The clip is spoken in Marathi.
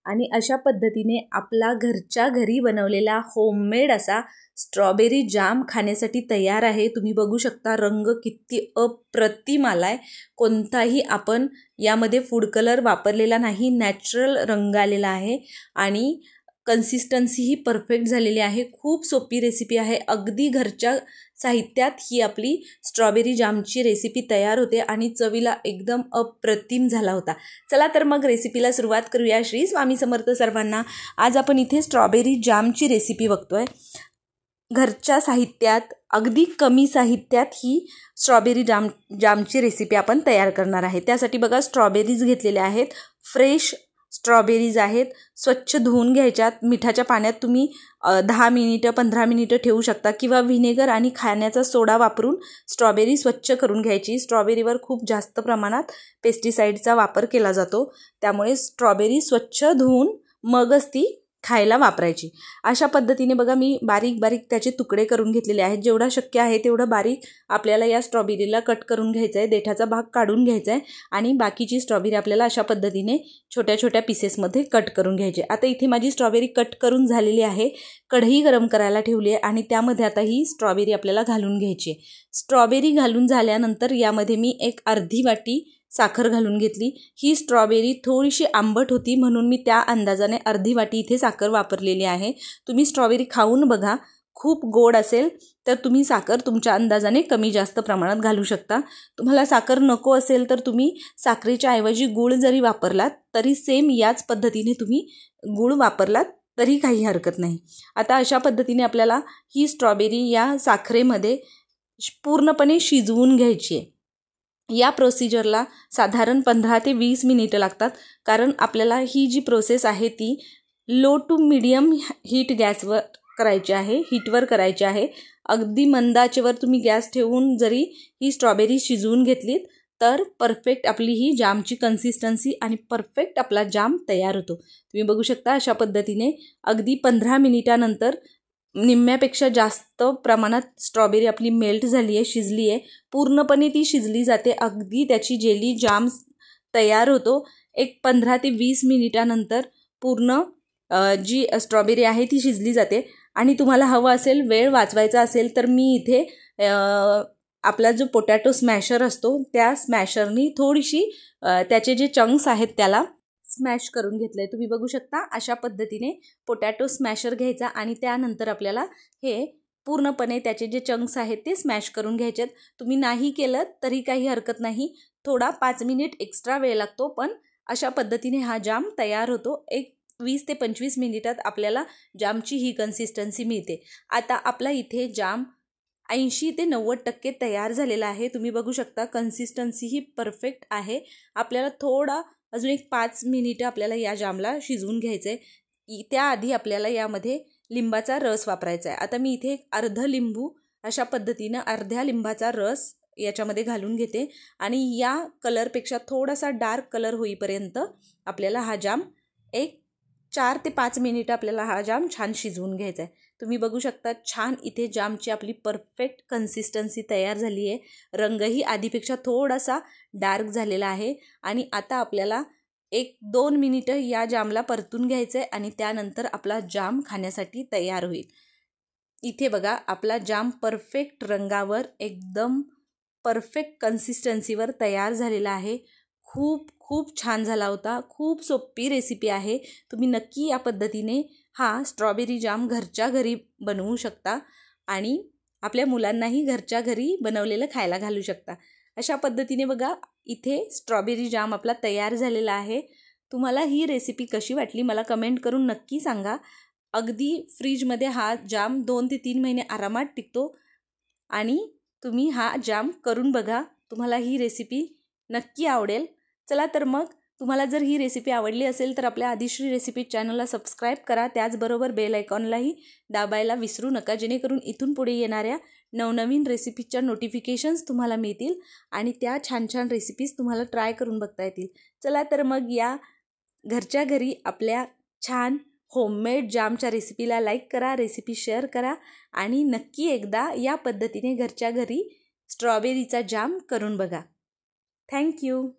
आणि अशा पद्धतीने आपला घरच्या घरी बनवलेला होममेड असा स्ट्रॉबेरी जाम खाण्यासाठी तयार आहे। तुम्ही बघू शकता रंग किती अप्रतिम आलाय। कोणताही आपण यामध्ये फूड कलर वापरलेला नाही, नॅचरल रंग आलेला आहे आणि कन्सिस्टन्सी ही परफेक्ट झालेली आहे। खूप सोपी रेसिपी आहे, अगदी घरच्या साहित्यात ही आपली स्ट्रॉबेरी जामची रेसिपी तयार होते आणि चवीला एकदम अप्रतिम झाला होता। चला तर मग रेसिपीला सुरुवात करूया। श्री स्वामी समर्थ सर्वांना। आज आपण इथे स्ट्रॉबेरी जामची रेसिपी बघतोय। घरच्या साहित्यात अगदी कमी साहित्यात ही स्ट्रॉबेरी जामची रेसिपी आपण तयार करणार आहे। त्यासाठी बघा स्ट्रॉबेरीज घेतलेल्या आहेत, फ्रेश स्ट्रॉबेरीज आहेत, स्वच्छ धुवून घ्यायच्यात। मिठाच्या पाण्यात तुम्ही 10 मिनिटं 15 मिनिटं ठेवू शकता किंवा व्हिनेगर आणि खाण्याचा सोडा वापरून स्ट्रॉबेरी स्वच्छ करून घ्यायची। स्ट्रॉबेरीवर खूप जास्त प्रमाणात पेस्टिसाइडचा वापर केला जातो, त्यामुळे स्ट्रॉबेरी स्वच्छ धुवून मगच ती खायला वापरायची। अशा पद्धतीने बघा मी बारीक बारीक त्याचे तुकडे करून घेतलेले आहेत। जेवढा शक्य आहे तेवढं बारीक आपल्याला या स्ट्रॉबेरीला कट करून घ्यायचं आहे, देठाचा भाग काढून घ्यायचा आहे आणि बाकीची स्ट्रॉबेरी आपल्याला अशा पद्धतीने छोट्या छोट्या पीसेसमध्ये कट करून घ्यायचे। आता इथे माझी स्ट्रॉबेरी कट करून झालेली आहे। कढई गरम करायला ठेवली आहे आणि त्यामध्ये आता ही स्ट्रॉबेरी आपल्याला घालून घ्यायची आहे। स्ट्रॉबेरी घालून झाल्यानंतर यामध्ये मी एक अर्धी वाटी साखर घालून घेतली। ही स्ट्रॉबेरी थोडीशी आंबट होती म्हणून मी त्या अंदाजाने अर्धी वाटी इथे साखर वापरलेली आहे। तुम्ही स्ट्रॉबेरी खाऊन बघा, खूप गोड असेल तर तुम्ही साखर तुमच्या अंदाजाने कमी जास्त प्रमाणात घालू शकता। तुम्हाला साखर नको असेल तर तुम्ही साखरेच्या ऐवजी गूळ जरी वापरलात तरी सेम याच पद्धतीने तुम्ही गूळ वापरलात तरी काही हरकत नाही। आता अशा पद्धतीने आपल्याला ही स्ट्रॉबेरी या साखरेमध्ये पूर्णपणे शिजवून घ्यायची आहे। या प्रोसिजरला साधारण 15 ते 20 मिनिटं लागतात, कारण आपल्याला ही जी प्रोसेस आहे ती लो टू मीडियम हीट गॅसवर करायची आहे, हीटवर करायची आहे। अगदी मंद आचेवर तुम्ही गॅस ठेवून जरी ही स्ट्रॉबेरी शिजवून घेतलीत तर परफेक्ट आपली ही जामची कन्सिस्टन्सी आणि परफेक्ट आपला जाम तयार होतो। तुम्ही बघू शकता अशा पद्धतीने अगदी 15 मिनिटानंतर निम्म्यापेक्षा जास्त प्रमाणात स्ट्रॉबेरी आपली मेल्ट झाली आहे, शिजली आहे, पूर्णपणे ती शिजली जाते, अगदी त्याची जेली जाम तयार होतो। एक 15 ते 20 मिनिटानंतर पूर्ण जी स्ट्रॉबेरी आहे ती शिजली जाते। आणि तुम्हाला हवं असेल, वेळ वाचवायचा असेल तर मी इथे आपला जो पोटॅटो स्मॅशर असतो त्या स्मॅशरनी थोडीशी त्याचे जे चंक्स आहेत त्याला स्मॅश करून घेतलंय। तुम्ही बघू शकता अशा पद्धतीने पोटॅटो स्मॅशर घ्यायचा आणि त्यानंतर आपल्याला हे पूर्णपणे त्याचे जे चंक्स आहेत ते स्मॅश करून घ्यायचेत। तुम्ही नाही केलं तरी काही हरकत नाही, थोडा 5 मिनिट एक्स्ट्रा वेळ लागतो, पण अशा पद्धतीने हा जाम तयार होतो। एक 20 ते 25 मिनिटात आपल्याला जामची ही कन्सिस्टन्सी मिळते। आता आपला इथे जाम 80 ते 90% तयार झालेला आहे। तुम्ही बघू शकता कन्सिस्टन्सी ही परफेक्ट आहे। आपल्याला थोडा अजून एक 5 मिनिटं आपल्याला या जामला शिजवून घ्यायचं आहे। त्याआधी आपल्याला यामध्ये लिंबाचा रस वापरायचा आहे। आता मी इथे अर्ध लिंबू अशा पद्धतीनं अर्ध्या लिंबाचा रस याच्यामध्ये घालून घेते आणि या कलरपेक्षा थोडासा डार्क कलर होईपर्यंत आपल्याला हा जाम एक 4 ते 5 मिनिटं आपल्याला हा जाम छान शिजवून घ्यायचा आहे। तुम्ही बघू शकता छान इथे जामची आपली परफेक्ट कन्सिस्टन्सी तयार झाली आहे। रंगही आधीपेक्षा थोडासा डार्क झालेला आहे आणि आता आपल्याला 1-2 मिनिटं या जामला परतून घ्यायचं आहे आणि त्यानंतर आपला जाम खाण्यासाठी तयार होईल। इथे बघा आपला जाम परफेक्ट रंगावर एकदम परफेक्ट कन्सिस्टन्सीवर तयार झालेला आहे। खूप खूप छान झाला होता। खूप सोपी रेसिपी आहे, तुम्ही नक्की या पद्धतीने हा स्ट्रॉबेरी जाम घरच्या घरी बनवू शकता आणि आपल्या मुलांनाही घरच्या घरी बनवलेलं खायला घालू शकता। अशा पद्धतीने बघा इथे स्ट्रॉबेरी जाम आपला तयार झालेला आहे। तुम्हाला ही रेसिपी कशी वाटली मला कमेंट करून नक्की सांगा। अगदी फ्रीजमध्ये हा जाम 2 ते 3 महिने आरामात टिकतो आणि तुम्ही हा जाम करून बघा, तुम्हाला ही रेसिपी नक्की आवडेल। चला तर मग तुम्हाला जर ही रेसिपी आवडली असेल तर आपल्या आदिश्री रेसिपी चॅनलला सबस्क्राईब करा, त्याचबरोबर बेल आयकॉनलाही दाबायला विसरू नका, जेणेकरून इथून पुढे येणाऱ्या नवनवीन रेसिपीच्या नोटिफिकेशन्स तुम्हाला मिळतील आणि त्या छान छान रेसिपीज तुम्हाला ट्राय करून बघता येतील। चला तर मग या घरच्या घरी आपल्या छान होममेड जामच्या रेसिपीला लाईक करा, रेसिपी शेअर करा आणि नक्की एकदा या पद्धतीने घरच्या घरी स्ट्रॉबेरीचा जाम करून बघा। थँक्यू।